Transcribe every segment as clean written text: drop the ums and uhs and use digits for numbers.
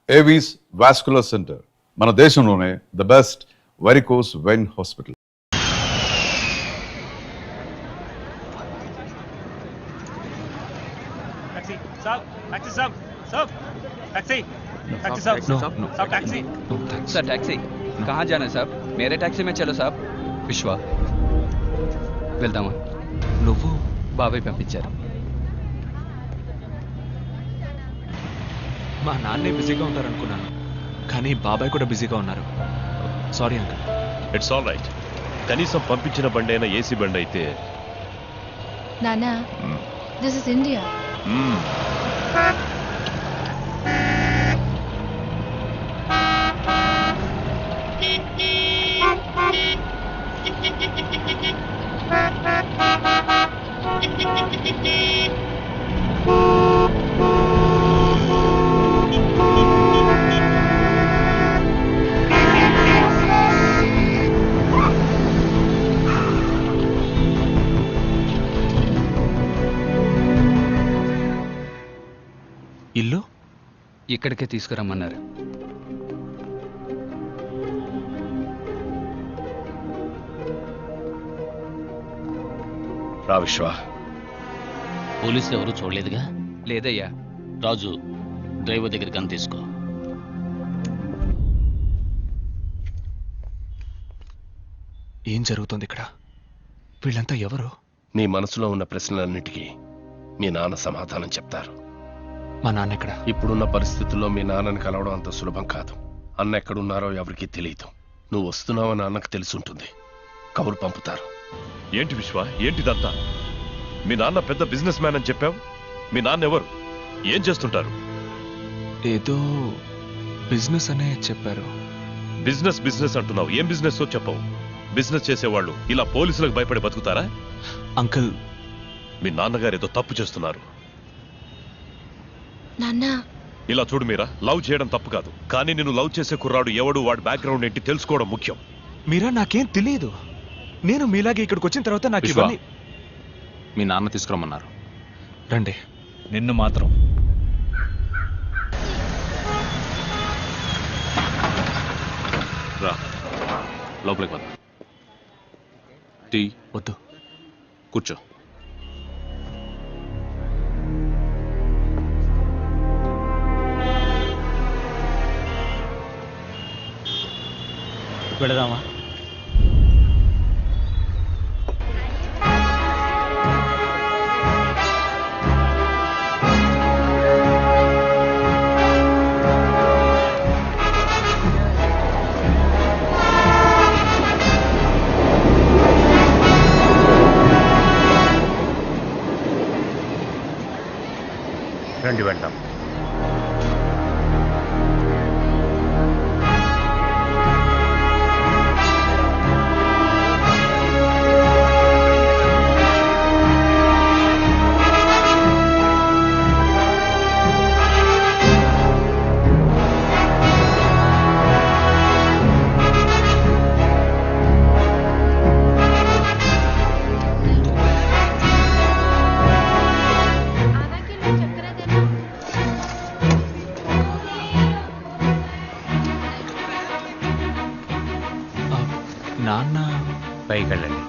Avis vascular centre మన దేశంలోనే the best varicose vein hospital. Sir taxi कहाँ जाना है साहब? मेरे टैक्सी में चलो साहब. విశ్వా వెళ్దామా? నువ్వు బాబాయ్ పంపించారు. మా నాన్నే బిజీగా ఉంటారనుకున్నాను, కానీ బాబాయ్ కూడా బిజీగా ఉన్నారు. Sorry uncle. It's all right. కనీసం పంపించిన బండి అయినా ఏసీ బండి అయితే. నానా, దిస్ ఇస్ ఇండియా. ఇల్లు ఇక్కడికే తీసుకురమ్మన్నారు. రా విశ్వ. పోలీసులు ఎవరు చూడలేదుగా? లేదయ్యా. రాజు, డ్రైవర్ దగ్గర గన్ తీసుకో. ఏం జరుగుతుంది ఇక్కడ? వీళ్ళంతా ఎవరు? నీ మనసులో ఉన్న ప్రశ్నలన్నిటికీ మీ నాన్న సమాధానం చెప్తారు. మా నాన్న ఎక్కడ? ఇప్పుడున్న పరిస్థితుల్లో మీ నాన్నని కలవడం అంత సులభం కాదు. అన్న ఎక్కడున్నారో ఎవరికీ తెలియదు. నువ్వు వస్తున్నావని అన్నకు తెలుసుంటుంది. కబురు పంపుతారు. ఏంటి విశ్వ, ఏంటిదంతా? మీ నాన్న పెద్ద బిజినెస్ మ్యాన్ అని చెప్పావు. మీ నాన్న ఎవరు? ఏం చేస్తుంటారు? ఏదో బిజినెస్ అనే చెప్పారు. బిజినెస్ బిజినెస్ అంటున్నావు. ఏం బిజినెస్ చెప్పవు. బిజినెస్ చేసేవాళ్ళు ఇలా పోలీసులకు భయపడి బతుకుతారా? అంకుల్, మీ నాన్నగారు ఏదో తప్పు చేస్తున్నారు. నాన్నా, ఇలా చూడు మీరా, లవ్ చేయడం తప్పు కాదు, కానీ నేను లవ్ చేసే కుర్రాడు ఎవడు, వాడి బ్యాక్గ్రౌండ్ ఏంటి తెలుసుకోవడం ముఖ్యం. మీరా, నాకేం తెలియదు. నేను మీలాగే ఇక్కడికి వచ్చిన తర్వాత నాకు విశ్వ, ఇవన్నీ. మీ నాన్న తీసుకురమ్మన్నారు. రండి. నిన్ను మాత్రం రా లోపలికి వద్ద. టీ వద్దు. కూర్చో. వెళదామా? రండి వెళ్దాం. నాన్న పైకి వెళ్ళండి.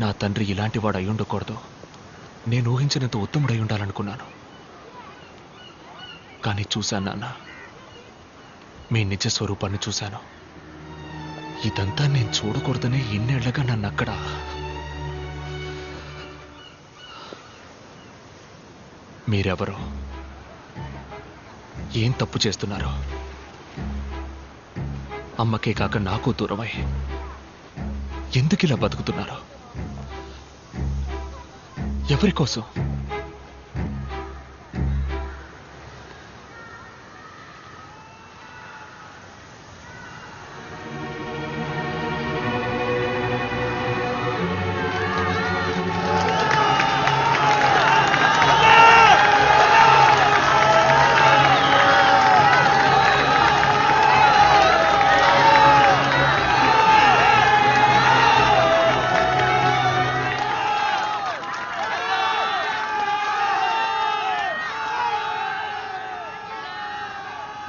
నా తండ్రి ఇలాంటివాడు అయి ఉండకూడదు. నేను ఊహించినంత ఉత్తముడై ఉండాలనుకున్నాను. కానీ చూశాను నాన్న, మీ నిజ స్వరూపాన్ని చూశాను. ఇదంతా నేను చూడకూడదనే ఇన్నేళ్లగా నన్ను అక్కడ మీరెవరో, ఏం తప్పు చేస్తున్నారో, అమ్మకే కాక నాకు దూరమై ఎందుకు ఇలా బతుకుతున్నారో, ఎవరి కోసం?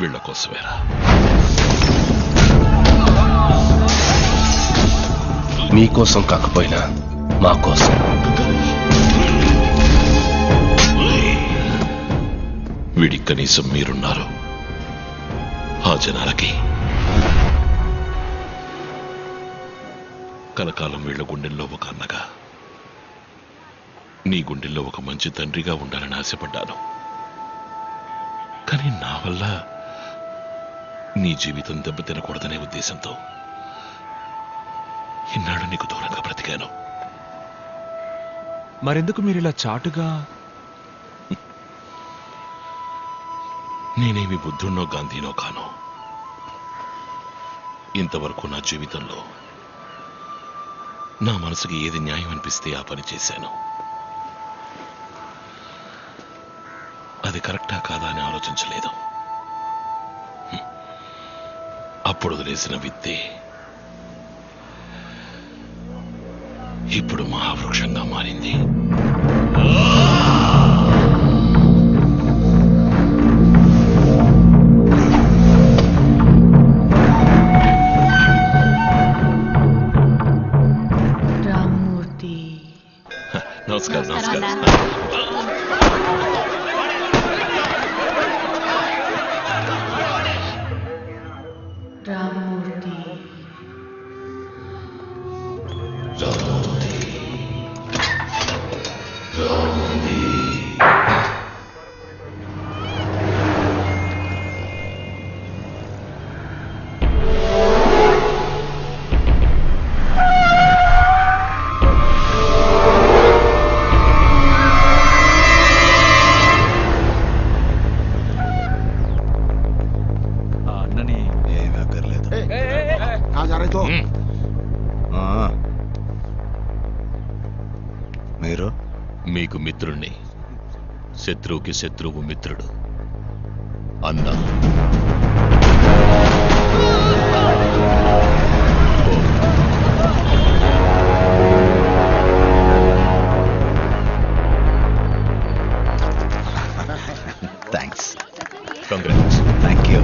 వీళ్ళ కోసమేరా. మీకోసం కాకపోయినా మా కోసం. వీడి కనీసం మీరున్నారు ఆ జనాలకి. కలకాలం వీళ్ళ గుండెల్లో ఒక అన్నగా, నీ గుండెల్లో ఒక మంచి తండ్రిగా ఉండాలని ఆశపడ్డాను. కానీ నా వల్ల నీ జీవితం దెబ్బతినకూడదనే ఉద్దేశంతో ఇన్నాళ్ళు నీకు దూరంగా బ్రతికాను. మరెందుకు మీరు ఇలా చాటుగా? నేనేమి బుద్ధున్నో గాంధీనో కాను. ఇంతవరకు నా జీవితంలో నా మనసుకి ఏది న్యాయం అనిపిస్తే ఆ పని చేశాను. అది కరెక్టా కాదా అని ఆలోచించలేదు. అప్పుడు వదిలేసిన విత్తే ఇప్పుడు మహావృక్షంగా మారింది. రామ్మూర్తి. నమస్కారం. నమస్కారం. రామ్మూర్తి. ఆ అన్నని మీరు మీకు మిత్రుణ్ణి, శత్రువుకి శత్రువు మిత్రుడు. అన్న థ్యాంక్స్. కంగ్రాట్స్. Thank you.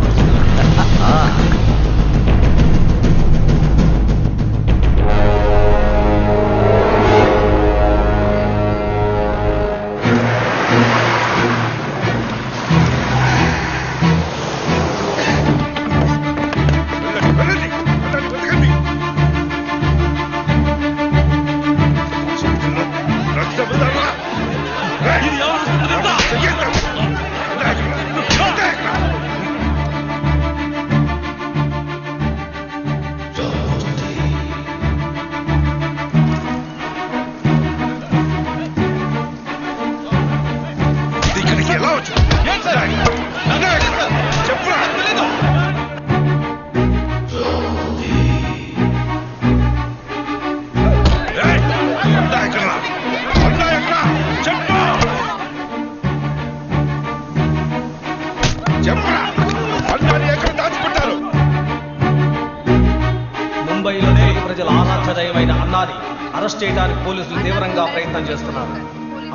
ముంబైలో తెలుగు ప్రజల ఆరాధ్య దైవమైన అన్నాని అరెస్ట్ చేయడానికి పోలీసులు తీవ్రంగా ప్రయత్నం చేస్తున్నారు.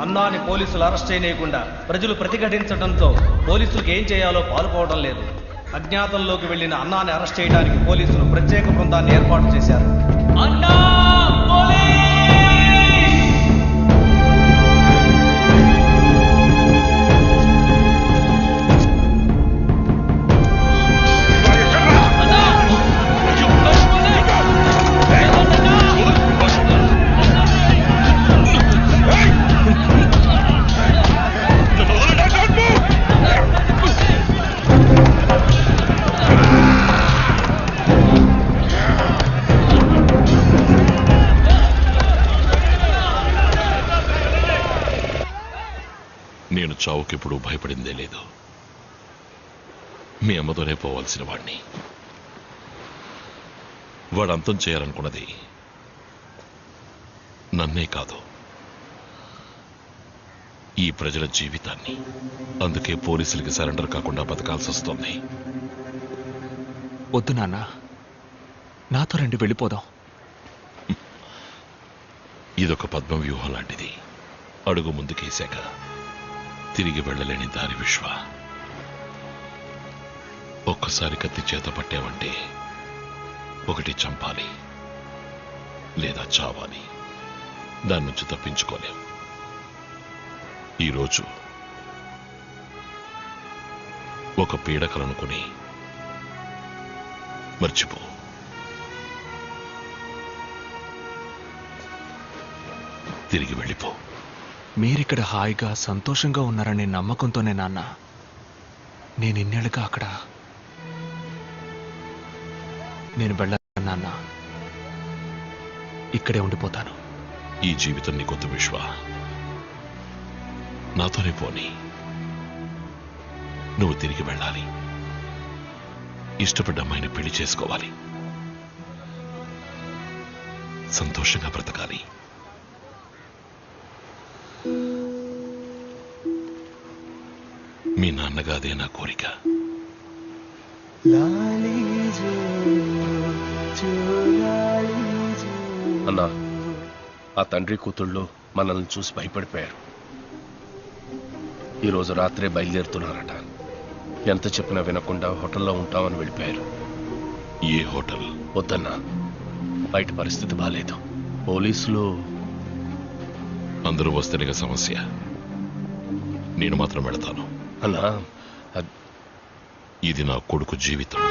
అన్నాని పోలీసులు అరెస్ట్ చేయకుండా ప్రజలు ప్రతిఘటించడంతో పోలీసులకు ఏం చేయాలో పాల్పోవడం లేదు. అజ్ఞాతంలోకి వెళ్లిన అన్నాని అరెస్ట్ చేయడానికి పోలీసులు ప్రత్యేక బృందాన్ని ఏర్పాటు చేశారు. నేను చావుకెప్పుడు భయపడిందే లేదు. మీ అమ్మతోనే పోవాల్సిన వాణ్ణి. వాడు అంతం చేయాలనుకున్నది నన్నే కాదు, ఈ ప్రజల జీవితాన్ని. అందుకే పోలీసులకి సరెండర్ కాకుండా బతకాల్సి వస్తుంది. వద్దు నాన్న, నాతో రండి, వెళ్ళిపోదాం. ఇదొక పద్మ వ్యూహం లాంటిది. అడుగు ముందుకేశాక తిరిగి వెళ్ళలేని దారి విశ్వ. ఒక్కసారి కత్తి చేత పట్టావంటే ఒకటి చంపాలి లేదా చావాలి. దాని నుంచి తప్పించుకోలేం. ఈరోజు ఒక పీడకలనుకుని మర్చిపో. తిరిగి వెళ్ళిపో. మీరిక్కడ హాయిగా సంతోషంగా ఉన్నారనే నమ్మకంతోనే నాన్న నేను ఇన్నేళ్ళుగా అక్కడ. నేను వెళ్ళను నాన్న, ఇక్కడే ఉండిపోతాను. ఈ జీవితం నీకొద్దు విశ్వ, నాతోనే పోని. నువ్వు తిరిగి వెళ్ళాలి. ఇష్టపడ్డ అమ్మాయిని పెళ్లి చేసుకోవాలి. సంతోషంగా బ్రతకాలి. మీ నాన్నగా అదే నా కోరిక. అన్నా, ఆ తండ్రి కూతుళ్ళు మనల్ని చూసి భయపడిపోయారు. ఈరోజు రాత్రే బయలుదేరుతున్నారట. ఎంత చెప్పినా వినకుండా హోటల్లో ఉంటామని వెళ్ళిపోయారు. ఏ హోటల్? వద్దన్నా, బయట పరిస్థితి బాలేదు. పోలీసులు అందరూ వస్తేనేగా సమస్య. నేను మాత్రం వెళతాను. అన్నా, ఇది నా కొడుకు జీవితం.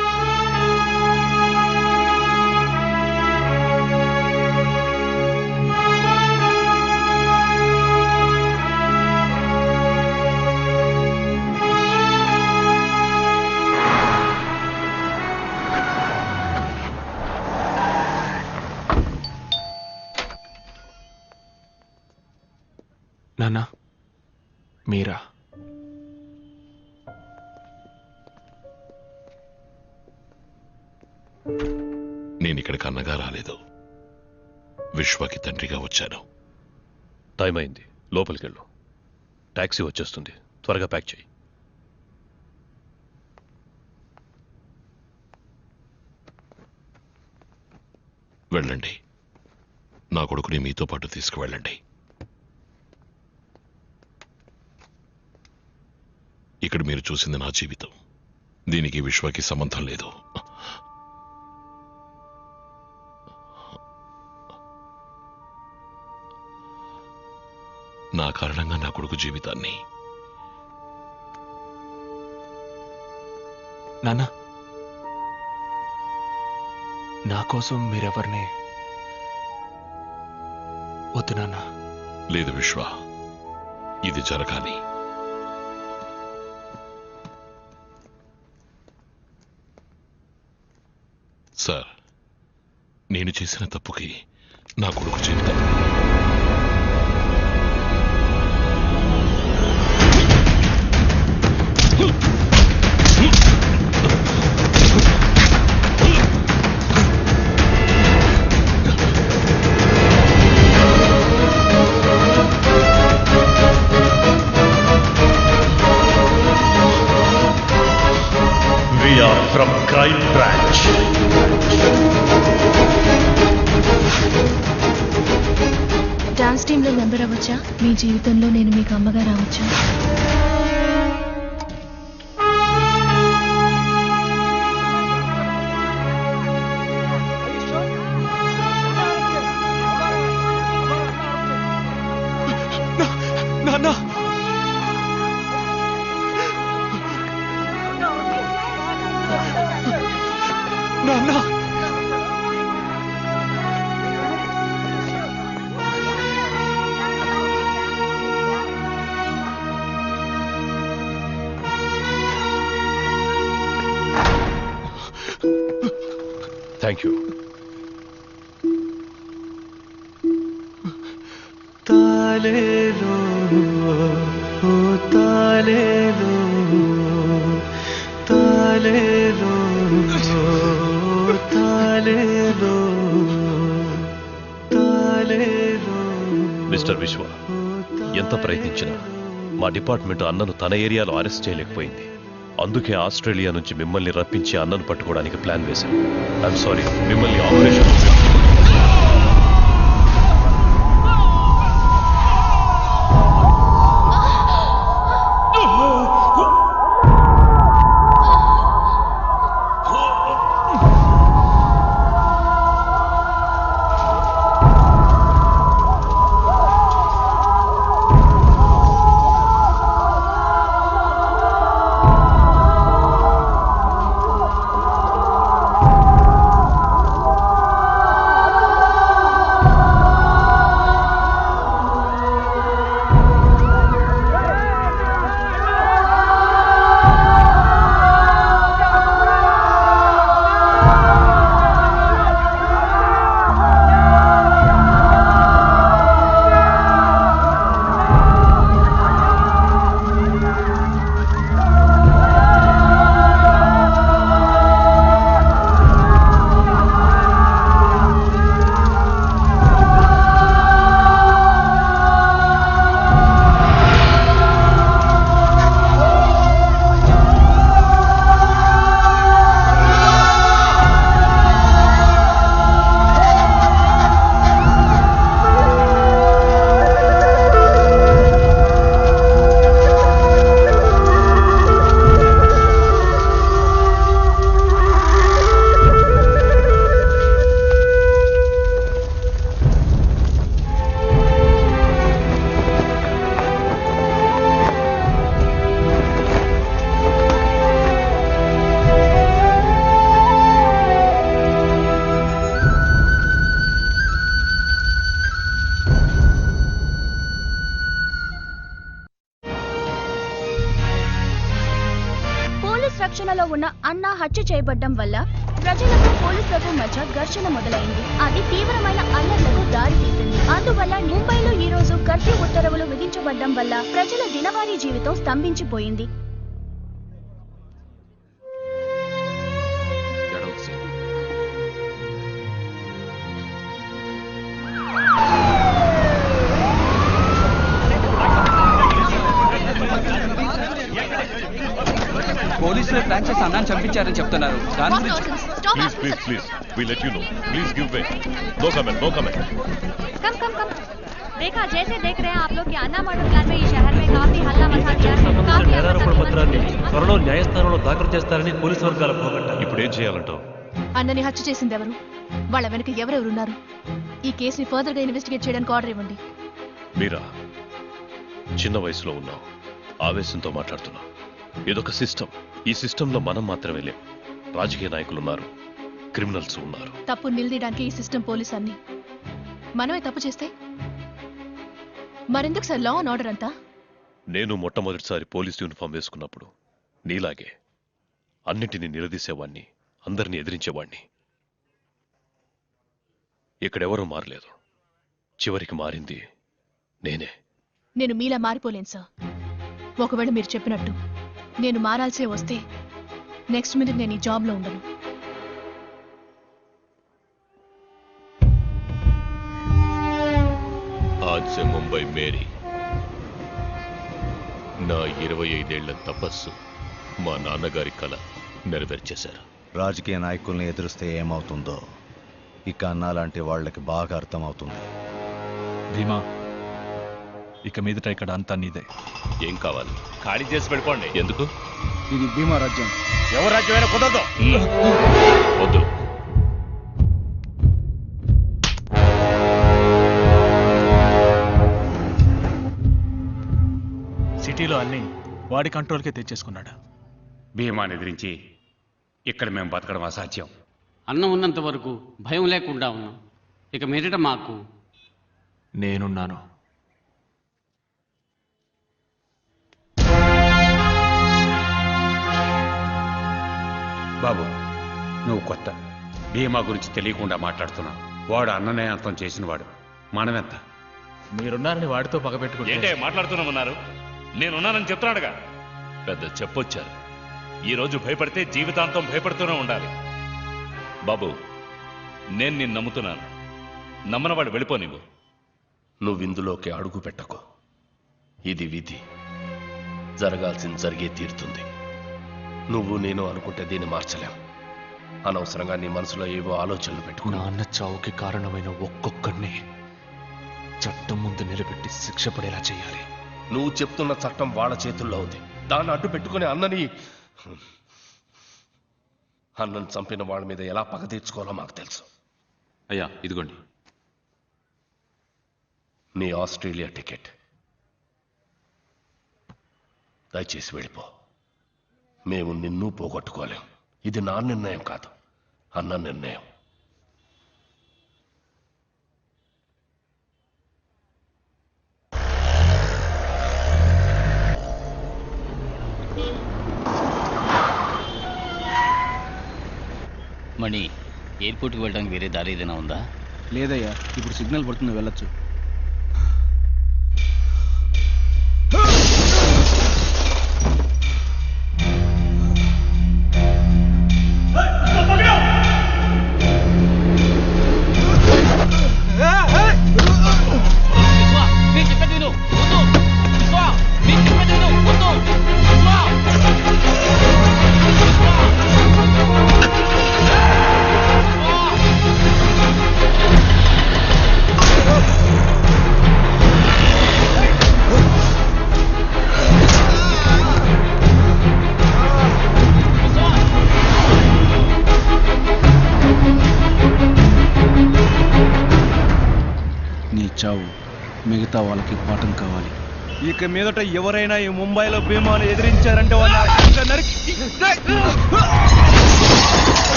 నాన్న, మీరా? నేను ఇక్కడికి అన్నగా రాలేదు, విశ్వకి తండ్రిగా వచ్చాను. టైం అయింది, లోపలికి వెళ్ళు. టాక్సీ వచ్చేస్తుంది, త్వరగా ప్యాక్ చేయి. వెళ్ళండి. నా కొడుకుని మీతో పాటు తీసుకువెళ్ళండి. ఇక్కడ మీరు చూసింది నా జీవితం. దీనికి విశ్వకి సంబంధం లేదు. నా కారణంగా నా కొడుకు జీవితాన్ని. నాన్న, నా కోసం మీరెవరిని వద్దు నాన్న. లేదు విశ్వ, ఇది జరగాలి. సార్, నేను చేసిన తప్పుకి నా కొడుకు జీవితం. We are from Crime Branch. Dance టీంలో మెంబర్ అవ్వచ్చా? మీ జీవితంలో నేను మీకు అమ్మగా రావచ్చా? నాన్న, నాన్న, థ్యాంక్ యూ. తాలేలో మిస్టర్ విశ్వ, ఎంత ప్రయత్నించినా మా డిపార్ట్మెంట్ అన్నను తన ఏరియాలో అరెస్ట్ చేయలేకపోయింది. అందుకే ఆస్ట్రేలియా నుంచి మిమ్మల్ని రప్పించి అన్నను పట్టుకోవడానికి ప్లాన్ వేశాం. ఐఎమ్ సారీ, మిమ్మల్ని ఆపరేషన్ రక్షణలో ఉన్న అన్న హత్య చేయబడ్డం వల్ల ప్రజలకు పోలీసులకు మధ్య ఘర్షణ మొదలైంది. అది తీవ్రమైన అల్లర్లకు దారి తీసింది. అందువల్ల ముంబైలో ఈ రోజు కర్ఫ్యూ ఉత్తర్వులు విధించబడ్డం వల్ల ప్రజల దినవారీ జీవితం స్తంభించిపోయింది. పోలీసులు ప్లాన్ చేసి అన్నాన్ని చంపించారని చెప్తున్నారు. దాని గురించి please please please we let you know. Please give way. No comment, no comment. कम कम कम देखा जैसे देख रहे हैं आप लोग कि अन्ना मर्डर प्लान में इस शहर में काफी हल्ला मचा दिया है. काफी నేరారోపణ పత్రాన్ని త్వరలో న్యాయస్థానంలో దాఖలు చేస్తారని పోలీసు వర్గాలు పోగొట్టారు. ఇప్పుడు ఏం చేయాలంటావు? అన్నని హత్య చేసింది ఎవరు, వాళ్ళ వెనక ఎవరెవరున్నారు, ఈ కేసుని ఫర్దర్ గా ఇన్వెస్టిగేట్ చేయడానికి ఆర్డర్ ఇవ్వండి. మీరా చిన్న వయసులో ఉన్నావు, ఆవేశంతో మాట్లాడుతున్నావు. ఇదొక సిస్టమ్. ఈ సిస్టంలో మనం మాత్రమే లేం. రాజకీయ నాయకులు ఉన్నారు, క్రిమినల్స్ ఉన్నారు. తప్పు నిలదీయడానికి ఈ సిస్టమ్ పోలీస్ అన్ని. మనమే తప్పు చేస్తే మరెందుకు సార్ లా అండ్ ఆర్డర్ అంతా? నేను మొట్టమొదటిసారి పోలీస్ యూనిఫామ్ వేసుకున్నప్పుడు నీలాగే అన్నింటినీ నిలదీసేవాణ్ణి, అందరినీ ఎదిరించేవాణ్ణి. ఇక్కడెవరూ మారలేదు. చివరికి మారింది నేనే. నేను మీలా మారిపోలేను సార్. ఒకవేళ మీరు చెప్పినట్టు నేను మారాల్సే వస్తే నెక్స్ట్ మినిట్ నేను ఈ జాబ్లో ఉండను. आज से मुंबई मेरी నా 25 ఏళ్ల తపస్సు మా నాన్నగారి కల నెరవేర్చేశారు. రాజకీయ నాయకుల్ని ఎదురిస్తే ఏమవుతుందో ఇక అన్నా లాంటి వాళ్ళకి బాగా అర్థమవుతుంది. భీమా, ఇక మీదట ఇక్కడ అంతా నీదే. ఏం కావాలి? ఖాళీ చేసి వెళ్ళిపోండి. ఎందుకు? ఇది భీమా రాజ్యం. ఎవరు రాజ్యమైనా కుదరదు. వద్దు. సిటీలో అన్ని వాడి కంట్రోల్కే తెచ్చేసుకున్నాడు. భీమాని ఎదిరించి ఇక్కడ మేము బతకడం అసాధ్యం. అన్నం ఉన్నంత వరకు భయం లేకుండా ఉన్నాం. ఇక మీదట మాకు నేనున్నాను. బాబు, నువ్వు కొత్త. భీమా గురించి తెలియకుండా మాట్లాడుతున్నావు. వాడు అన్ననే అంతం చేసినవాడు. మనమెంత? మీరున్నారని వాడితో పగపెట్టుకుంటే ఏంటే మాట్లాడుతున్నామన్నారు? నేనున్నానని చెప్తున్నాడుగా. పెద్ద చెప్పొచ్చారు. ఈరోజు భయపడితే జీవితాంతం భయపడుతూనే ఉండాలి. బాబు, నేను నిన్ను నమ్ముతున్నాను. నమ్మనవాడు వెళ్ళిపోనివ్వు. నువ్విందులోకి అడుగు పెట్టకు. ఇది విధి. జరగాల్సింది జరిగే తీరుతుంది. నువ్వు నేను అనుకుంటే దీన్ని మార్చలేం. అనవసరంగా నీ మనసులో ఏవో ఆలోచనలు పెట్టుకో. నాన్న చావుకి కారణమైన ఒక్కొక్కడిని చట్టం ముందు నిలబెట్టి శిక్ష పడేలా చేయాలి. నువ్వు చెప్తున్న చట్టం వాళ్ళ చేతుల్లో ఉంది. దాన్ని అడ్డు పెట్టుకుని అన్నని చంపిన వాళ్ళ మీద ఎలా పగ తీర్చుకోవాలో మాకు తెలుసు. అయ్యా ఇదిగోండి. నీ ఆస్ట్రేలియా టికెట్. దయచేసి వెళ్ళిపో. మేము నిన్ను పోగొట్టుకోలేం. ఇది నా నిర్ణయం కాదు, అన్న నిర్ణయం. మణి, ఎయిర్పోర్ట్కి వెళ్ళడానికి వేరే దారి ఏదైనా ఉందా? లేదయ్యా, ఇప్పుడు సిగ్నల్ పడుతుంది, వెళ్ళొచ్చు. నీ చావు మిగతా వాళ్ళకి పాఠం కావాలి. ఇక మీదట ఎవరైనా ఈ ముంబైలో భీమాను ఎదిరించారంటే వాళ్ళ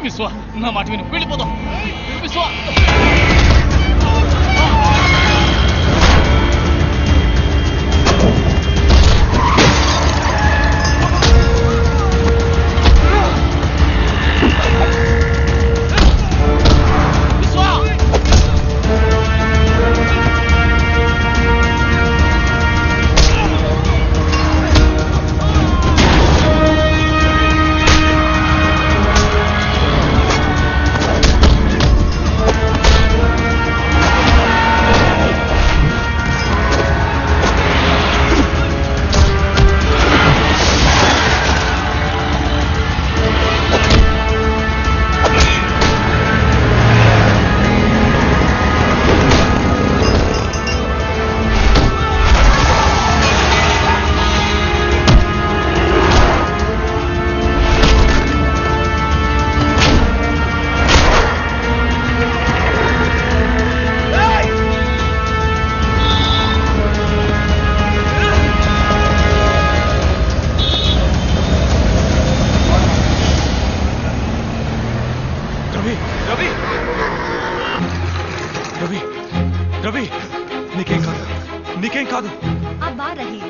విశ్వ, నా మాట విను, వెళ్ళిపోదాం. విశ్వ, రవి, రవి, నీకేం కాదు, నీకేం కాదు. అబ్బా రహీ,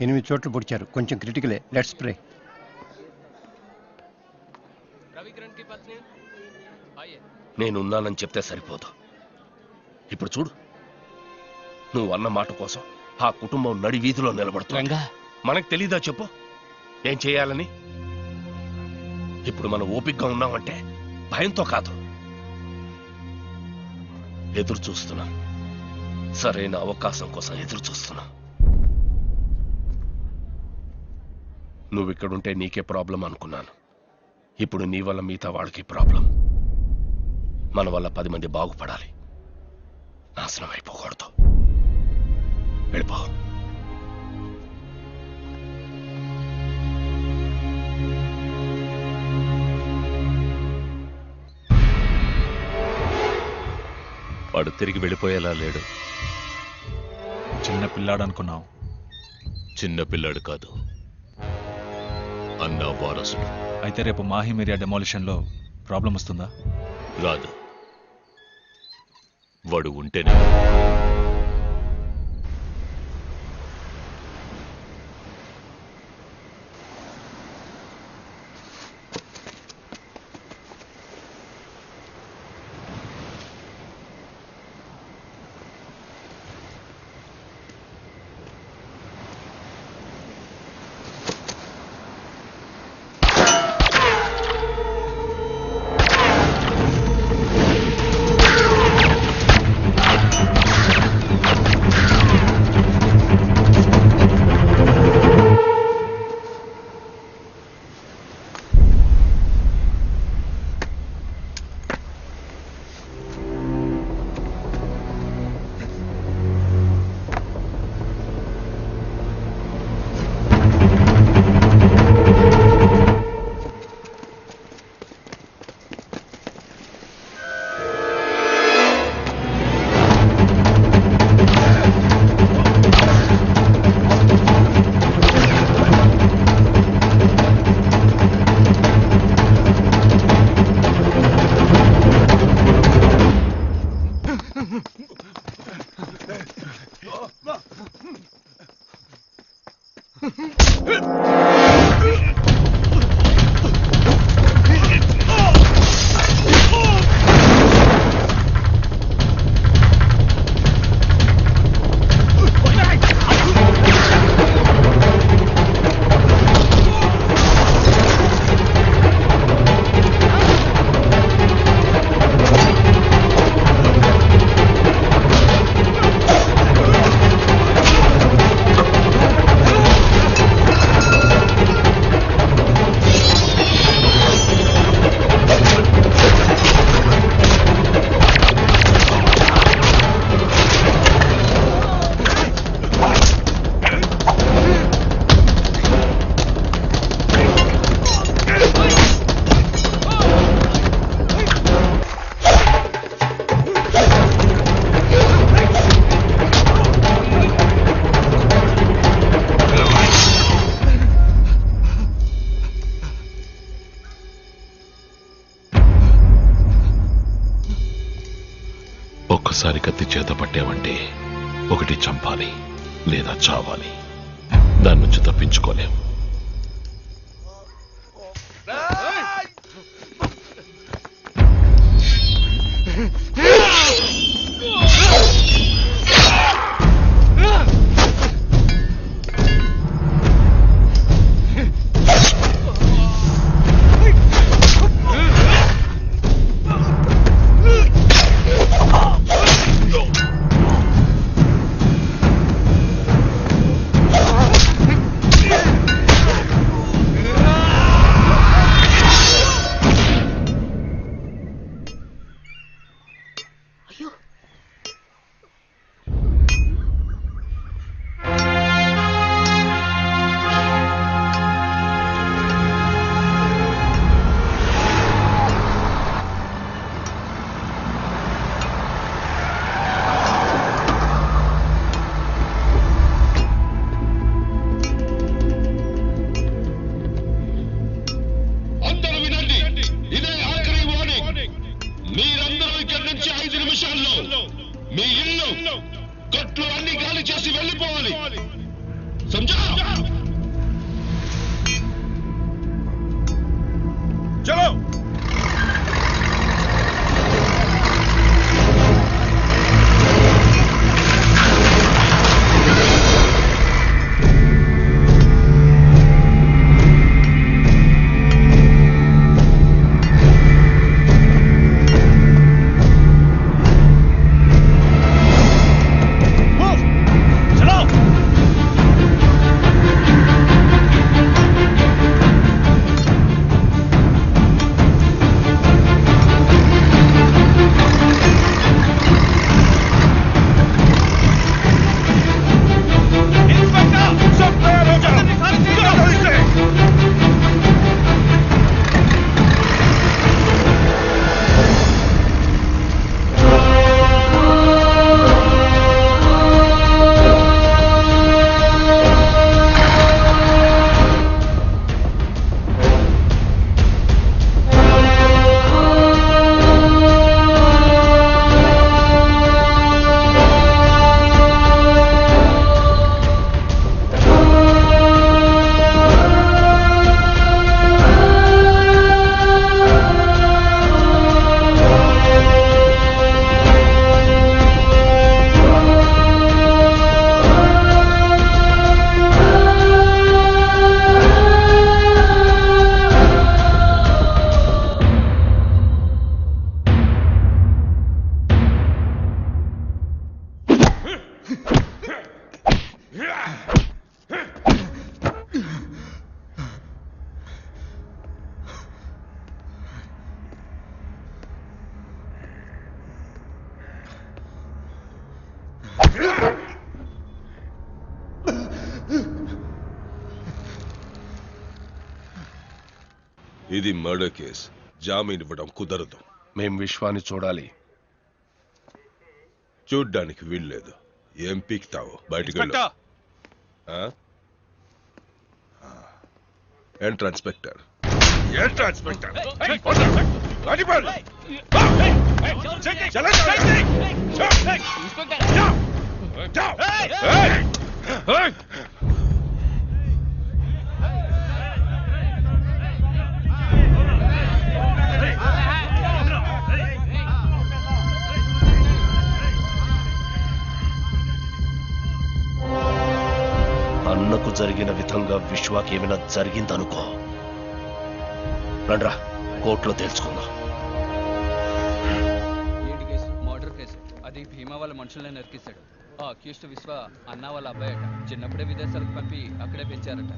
8 చోట్ల పొడిచారు. కొంచెం క్రిటికలే. Let's pray. నేనున్నానని చెప్తే సరిపోదు. ఇప్పుడు చూడు, నువ్వు అన్న మాట కోసం ఆ కుటుంబం నడి వీధిలో నిలబడుతుంది. మనకు తెలీదా చెప్పు ఏం చేయాలని? ఇప్పుడు మనం ఓపికగా ఉన్నామంటే భయంతో కాదు, ఎదురు చూస్తున్నాం. సరైన అవకాశం కోసం ఎదురు చూస్తున్నాం. నువ్విక్కడుంటే నీకే ప్రాబ్లం అనుకున్నాను. ఇప్పుడు నీ వల్ల మిగతా వాళ్ళకి ప్రాబ్లం. మన వల్ల 10 మంది బాగుపడాలి, నాశనం అయిపోకూడదు. వెళ్ళిపో. వాడు తిరిగి వెళ్ళిపోయేలా లేడు. చిన్న పిల్లాడు అనుకున్నావు. చిన్న పిల్లాడు కాదు, అన్న వారసుడు. అయితే రేపు మాహిమ్ ఏరియా డెమాలిషన్లో ప్రాబ్లం వస్తుందా? రాదు. వాడు ఉంటేనే. ఒక్కసారి కత్తి చేత పట్టావంటే ఒకటి చంపాలి లేదా చావాలి. దాని నుంచి తప్పించుకోలేం. ఇది మర్డర్ కేస్. జామీన్ ఇవ్వడం కుదరదు. మేం విశ్వాన్ని చూడాలి. చూడ్డానికి వీల్లేదు. ఏం పీక్తావు? బయటికి వెళ్ళు. Enter inspector. Enter inspector. అన్నకు జరిగిన విధంగా విశ్వాకి ఏమైనా జరిగిందనుకో, రండ్రా కోర్టులో తెలుసుకుందాం. ఏంటి కేసు? Murder case. అది భీమా వాళ్ళ మనుషులనే నరికిస్తాడు. ఆ అక్యూస్డ్ విశ్వ అన్న వాళ్ళ అబ్బాయట. చిన్నప్పుడే విదేశాలకు పంపి అక్కడే పెంచారట.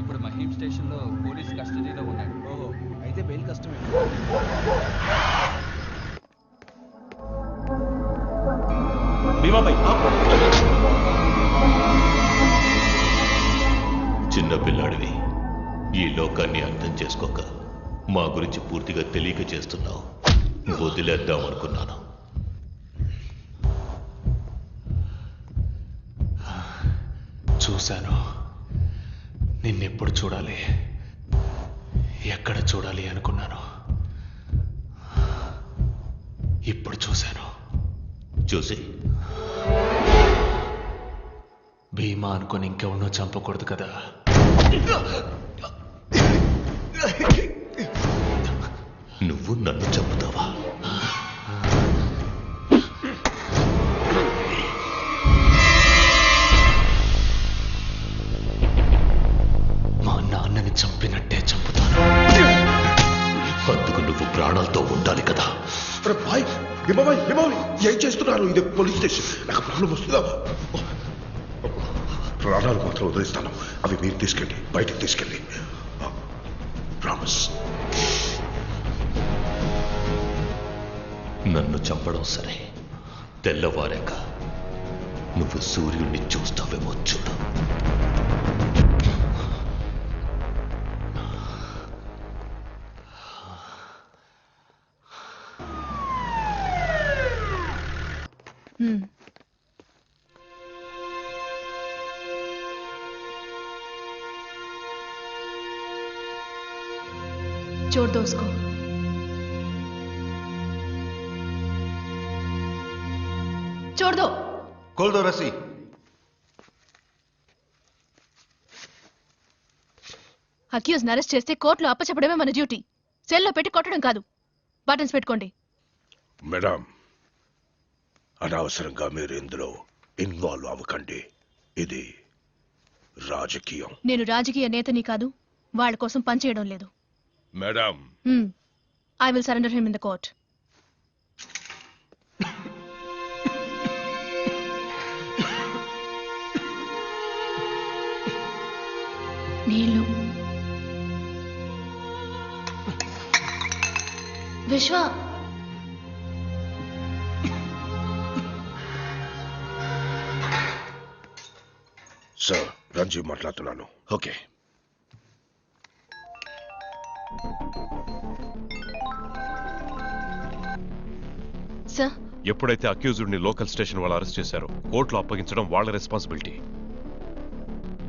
ఇప్పుడు మహీం స్టేషన్ లో పోలీస్ కస్టడీలో ఉన్నాడు. ఓహో, అయితే బెయిల్ కష్టమే. చిన్న పిల్లాడివి. ఈ లోకాన్ని అర్థం చేసుకోక మా గురించి పూర్తిగా తెలియక చేస్తున్నావు. వదిలేద్దాం అనుకున్నాను. చూశాను. నిన్నెప్పుడు చూడాలి, ఎక్కడ చూడాలి అనుకున్నాను. ఇప్పుడు చూశాను. చూసి భీమా అనుకొని ఇంకెవరినో చంపకూడదు కదా. నువ్వు నన్ను చంపుతావా? మా నాన్నని చంపినట్టే చంపుతాను. అందుకు నువ్వు ప్రాణాలతో ఉండాలి కదా. ఏం చేస్తున్నారు? ఇది పోలీస్ స్టేషన్. నాకు ప్రాబ్లం వస్తుందా? ప్రాణాలు మాత్రం వదిలిస్తాను. అవి మీరు తీసుకెళ్ళి బయటికి తీసుకెళ్ళి. ప్రామిస్. నన్ను చంపడం సరే, తెల్లవారాక నువ్వు సూర్యుడిని చూస్తావేమో చూడు. छोड़ दो उसको. छोड़ दो. खोल दो रस्सी. అక్యూజ్ అరెస్ట్ చేస్తే కోర్టులో అప్పచెప్పడమే మన డ్యూటీ. సెల్లో పెట్టి కొట్టడం కాదు. బటన్స్ పెట్టుకోండి. మేడం, అనవసరంగా మీరు ఇందులో ఇన్వాల్వ్ అవ్వకండి. ఇది రాజకీయం. నేను రాజకీయ నేతని కాదు. వాళ్ళ కోసం పనిచేయడం లేదు. Madam, I will surrender him in the court. నీళ్ళు. విశ్వ, సార్ రంజీవ్ మాట్లాడుతున్నాను. ఓకే. సార్, ఎప్పుడైతే అక్యూజ్డ్ని లోకల్ స్టేషన్ వాళ్ళు అరెస్ట్ చేశారో కోర్టులో అప్పగించడం వాళ్ళ రెస్పాన్సిబిలిటీ.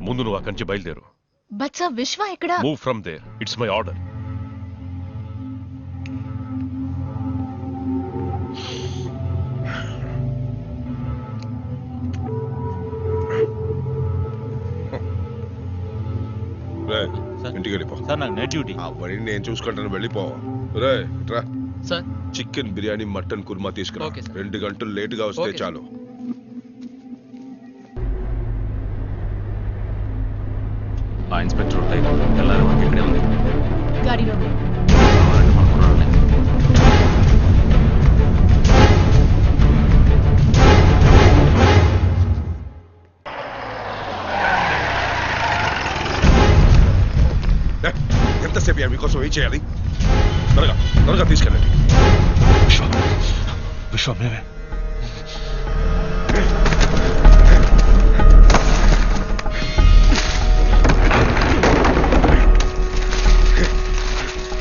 ముందు నువ్వు అక్కడి నుంచి బయలుదేరు. బట్ సార్, విశ్వ ఎక్కడ? Move from there. It's my order. ఇంటికి వెళ్ళిపో. సార్ నాకు నైట్ డ్యూటీ. అవన్నీ నేను చూసుకుంటాను. వెళ్ళిపో. రే రా. Sir, chicken biryani, mutton korma తీసుకురా. Okay sir. 2 గంటలు లేటుగా వస్తే ఓకే చాలు. ఆ ఇన్స్పెక్టర్ తెల్లారి వరకు ఇక్కడే ఉంది. గాడిలో. ఎంతసేపు మీకోసం ఏం చేయాలి? త్వరగా త్వరగా తీసుకెళ్ళండి. విశ్వ మేమే.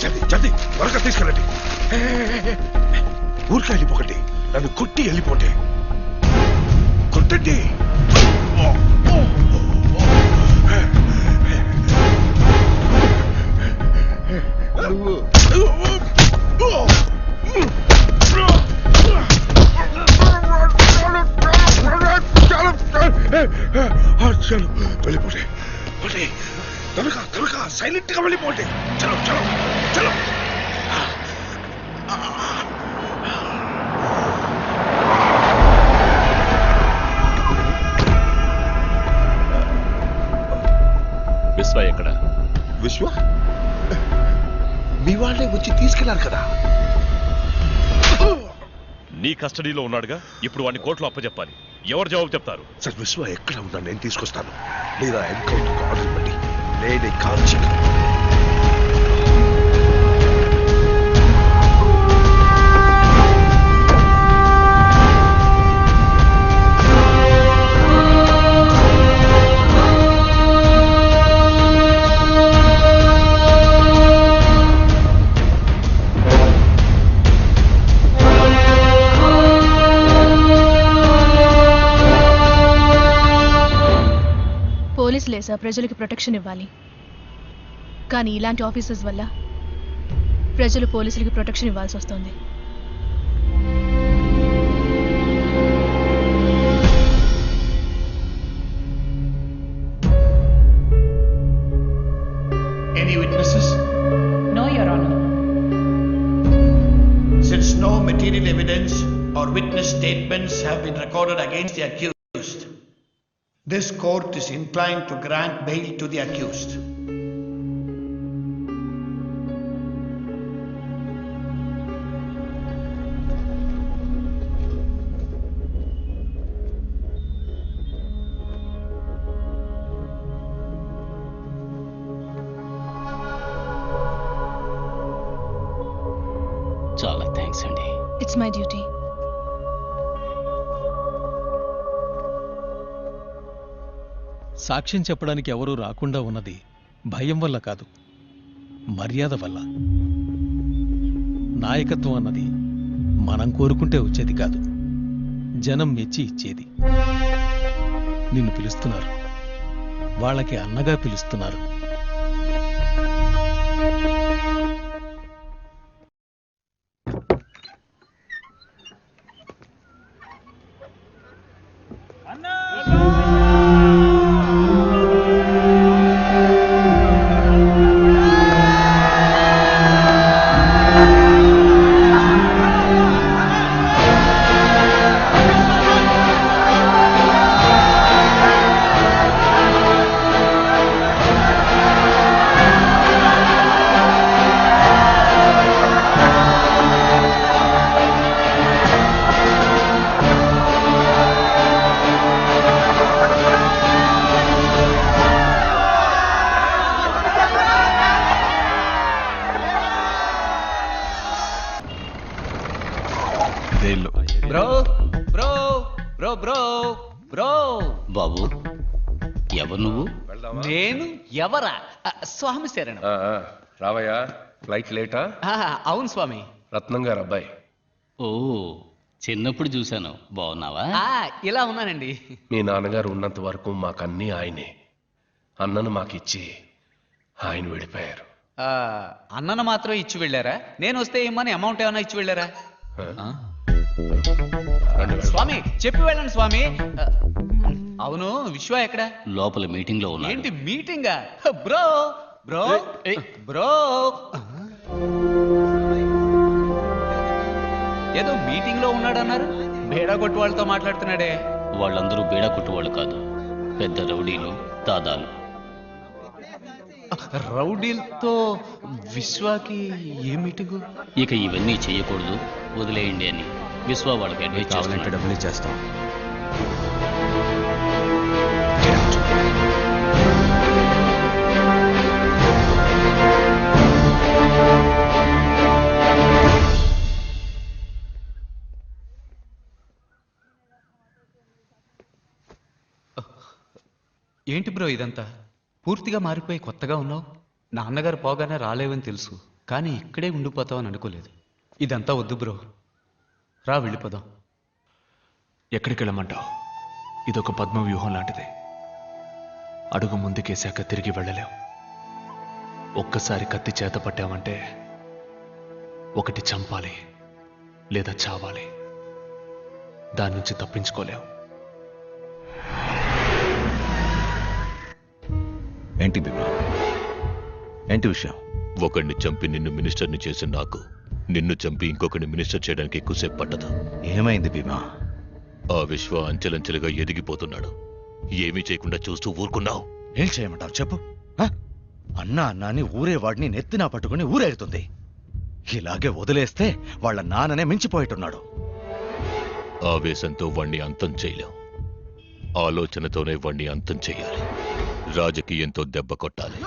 జల్దీ జల్దీ త్వరగా తీసుకెళ్ళండి. ఊరికే వెళ్ళిపోకండి. నన్ను కొట్టి వెళ్ళిపోండి. కొట్టండి. చలో వెళ్ళిపోండి. త్వరగా త్వరగా సైలెంట్ గా వెళ్ళిపోండి. చలో చలో చలో. విశ్వ ఎక్కడ? విశ్వ మీ వాళ్ళే వచ్చి తీసుకెళ్లారు కదా. నీ కస్టడీలో ఉన్నాడుగా. ఇప్పుడు వాడిని కోర్టులో అప్పచెప్పాలి. ఎవరు జవాబు చెప్తారు? సార్, విశ్వ ఎక్కడ ఉన్నా నేను తీసుకొస్తాను. లేదా ఎన్కౌంటర్ ఆర్డర్ ఇవ్వండి. నేనే కాల్చి. పోలీసులే సార్ ప్రజలకి ప్రొటెక్షన్ ఇవ్వాలి. కానీ ఇలాంటి ఆఫీసర్స్ వల్ల ప్రజలు పోలీసులకి ప్రొటెక్షన్ ఇవ్వాల్సి వస్తుంది. or witness statements have been recorded against the accused. This court is inclined to grant bail to the accused. చాలా థ్యాంక్స్ అండి. It's my duty. సాక్ష్యం చెప్పడానికి ఎవరూ రాకుండా ఉన్నది భయం వల్ల కాదు, మర్యాద వల్ల. నాయకత్వం అన్నది మనం కోరుకుంటే వచ్చేది కాదు, జనం మెచ్చి ఇచ్చేది. నిన్ను పిలుస్తున్నారు, వాళ్ళకి అన్నగా పిలుస్తున్నారు. Bro bro bro bro bro బాబు, ఎవరు నువ్వు? నేను ఎవరా? స్వామి శరణం. రావయ్యా, ఫ్లైట్ లేటా? అవును స్వామి. రత్నం గారు అబ్బాయి. ఓ, చిన్నప్పుడు చూశాను. బాగున్నావా? ఇలా ఉన్నానండి. మీ నాన్నగారు ఉన్నంత వరకు మాకన్నీ ఆయనే. అన్నను మాకిచ్చి ఆయన విడిపోయారు. అన్నను మాత్రం ఇచ్చి వెళ్ళారా? నేను వస్తే ఏమని అమౌంట్ ఏమైనా ఇచ్చి వెళ్ళారా? స్వామి చెప్పి వెళ్ళండి స్వామి. అవును, విశ్వ ఎక్కడ? లోపల మీటింగ్ లో ఉన్నా. ఏంటి మీటింగా? బ్రో బ్రో బ్రో, ఏదో మీటింగ్ లో ఉన్నాడన్నారు. బేడా కొట్టు వాళ్ళతో మాట్లాడుతున్నాడే. వాళ్ళందరూ బేడా కొట్టువాళ్ళు కాదు, పెద్ద రౌడీలు, దాదాలు. రౌడీలతో విశ్వాకి ఏ మీటింగు? ఇక ఇవన్నీ చెయ్యకూడదు, వదిలేయండి అని విశ్వ వాళ్ళకి అడ్వైస్ కావాలంటే డబ్బులు ఇచ్చేస్తాం. ఏంటి బ్రో ఇదంతా? పూర్తిగా మారిపోయి కొత్తగా ఉన్నావు. నాన్నగారు పోగానే రాలేవని తెలుసు, కానీ ఇక్కడే ఉండిపోతావని అనుకోలేదు. ఇదంతా వద్దు బ్రో, రా వెళ్ళిపోదాం. ఎక్కడికి వెళ్ళమంటావు? ఇదొక పద్మ వ్యూహం లాంటిది. అడుగు ముందుకేసాక తిరిగి వెళ్ళలేం. ఒక్కసారి కత్తి చేత పట్టామంటే ఒకటి చంపాలి లేదా చావాలి. దాని నుంచి తప్పించుకోలేం. ఏంటి బిమా? ఏంటి విషయం? ఒకడిని చంపి నిన్ను మినిస్టర్ని చేసి నాకు, నిన్ను చంపి ఇంకొకరిని మినిస్టర్ చేయడానికి ఎక్కువసేపు పట్టదు. ఏమైంది భీమా? ఆ విశ్వ అంచెలంచెలుగా ఎదిగిపోతున్నాడు. ఏమీ చేయకుండా చూస్తూ ఊరుకున్నావు. ఏం చేయమంటావు చెప్పు. అన్నా అన్నాన్ని ఊరేవాడిని నెత్తినా పట్టుకుని ఊరేగుతుంది. ఇలాగే వదిలేస్తే వాళ్ళ నాన్ననే మించిపోయేట్టున్నాడు. ఆవేశంతో వాణ్ణి అంతం చేయలేం. ఆలోచనతోనే వాణ్ణి అంతం చేయాలి. రాజకీయంతో దెబ్బ కొట్టాలి.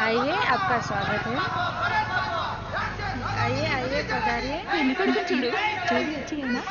आइए, आपका स्वागत है. आइए आइए, पधारिए. चोरी अच्छी है ना?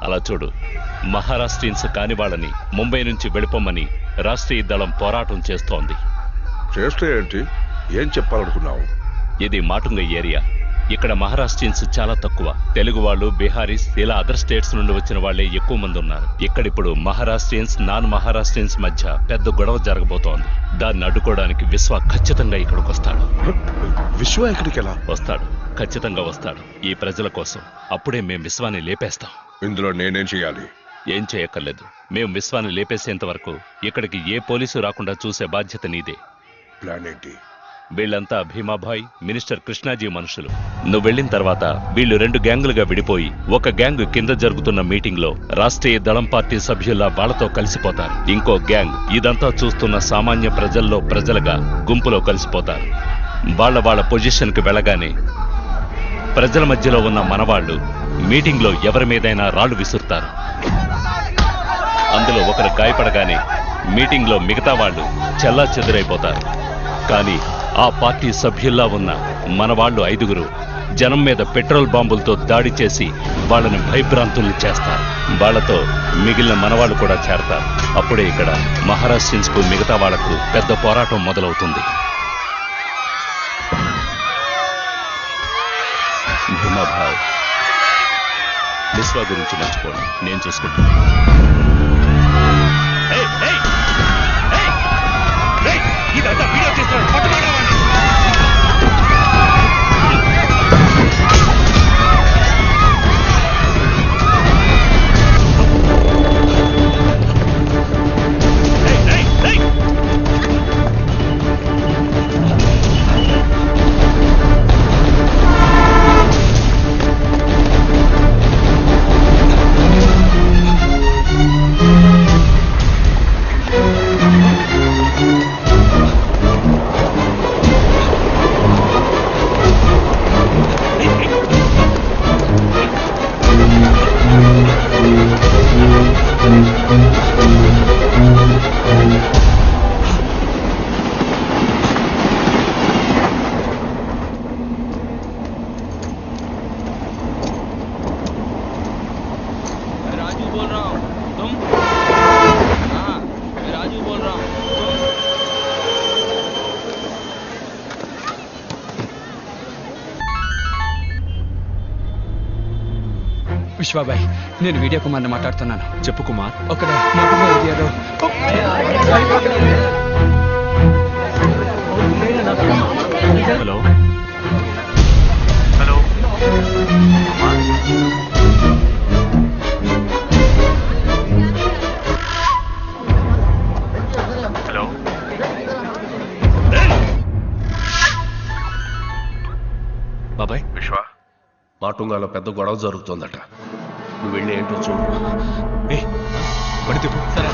అలా చూడు, మహారాష్ట్రియన్స్ కాని వాళ్ళని ముంబై నుంచి వెళ్ళిపోమని రాష్ట్రీయ దళం పోరాటం చేస్తోంది. చేస్తే ఏంటి? ఏం చెప్పాలనుకున్నావు? ఇది మాటుంగ ఏరియా. ఇక్కడ మహారాష్ట్రియన్స్ చాలా తక్కువ. తెలుగు వాళ్ళు, బీహారీస్ ఇలా అదర్ స్టేట్స్ నుండి వచ్చిన వాళ్ళే ఎక్కువ మంది ఉన్నారు. ఇక్కడిప్పుడు మహారాష్ట్రియన్స్, నాన్ మహారాష్ట్రియన్స్ మధ్య పెద్ద గొడవ జరగబోతోంది. దాన్ని అడ్డుకోవడానికి విశ్వ ఖచ్చితంగా ఇక్కడికి వస్తాడు. విశ్వ ఎక్కడికి ఎలా వస్తాడు? ఖచ్చితంగా వస్తాడు. ఈ ప్రజల కోసం. అప్పుడే మేం విశ్వాన్ని లేపేస్తాం. ఇందులో నేనేం చేయాలి? ఏం చేయక్కర్లేదు. మేం విశ్వాన్ని లేపేసేంత వరకు ఇక్కడికి ఏ పోలీసు రాకుండా చూసే బాధ్యత నీదే. ప్లాన్ ఏంటి? వీళ్ళంతా భీమాభాయ్, మినిస్టర్ కృష్ణాజీ మనుషులు. నువ్వు వెళ్ళిన తర్వాత వీళ్ళు 2 గ్యాంగులుగా విడిపోయి ఒక గ్యాంగ్ కింద జరుగుతున్న మీటింగ్ లో రాష్ట్రీయ దళం పార్టీ సభ్యుల వాళ్లతో కలిసిపోతారు. ఇంకో గ్యాంగ్ ఇదంతా చూస్తున్న సామాన్య ప్రజల్లో ప్రజలుగా గుంపులో కలిసిపోతారు. వాళ్ళ పొజిషన్ కి వెళ్ళగానే ప్రజల మధ్యలో ఉన్న మనవాళ్లు మీటింగ్ లో ఎవరి మీదైనా రాళ్లు విసురుతారు. అందులో ఒకరు గాయపడగానే మీటింగ్ లో మిగతా వాళ్ళు చెల్లా చెదురైపోతారు. కానీ ఆ పార్టీ సభ్యుల్లా ఉన్న మనవాళ్లు 5గురు జనం మీద పెట్రోల్ బాంబులతో దాడి చేసి వాళ్ళని భయభ్రాంతుల్ని చేస్తారు. వాళ్లతో మిగిలిన మనవాళ్లు కూడా చేరతారు. అప్పుడే ఇక్కడ మహారాష్ట్రియన్స్ కు మిగతా వాళ్లకు పెద్ద పోరాటం మొదలవుతుంది. భీమాభాయ్, విశ్వ గురించి మర్చిపోండి, నేను చూసుకుంటాను. ఇదంతా వీడియో చేస్తున్నాడు. విశ్వాబాయ్, నేను వీడియో కుమార్ని మాట్లాడుతున్నాను. చెప్పు కుమార్. అక్కడ మాటూంగ ఏరియాలో హలో హలో. బాబాయ్, విశ్వ, మాటుంగాలో పెద్ద గొడవ జరుగుతోందట. నువ్వు వెళ్ళి ఏంటో చూడు. బండి తిప్పు. సరే.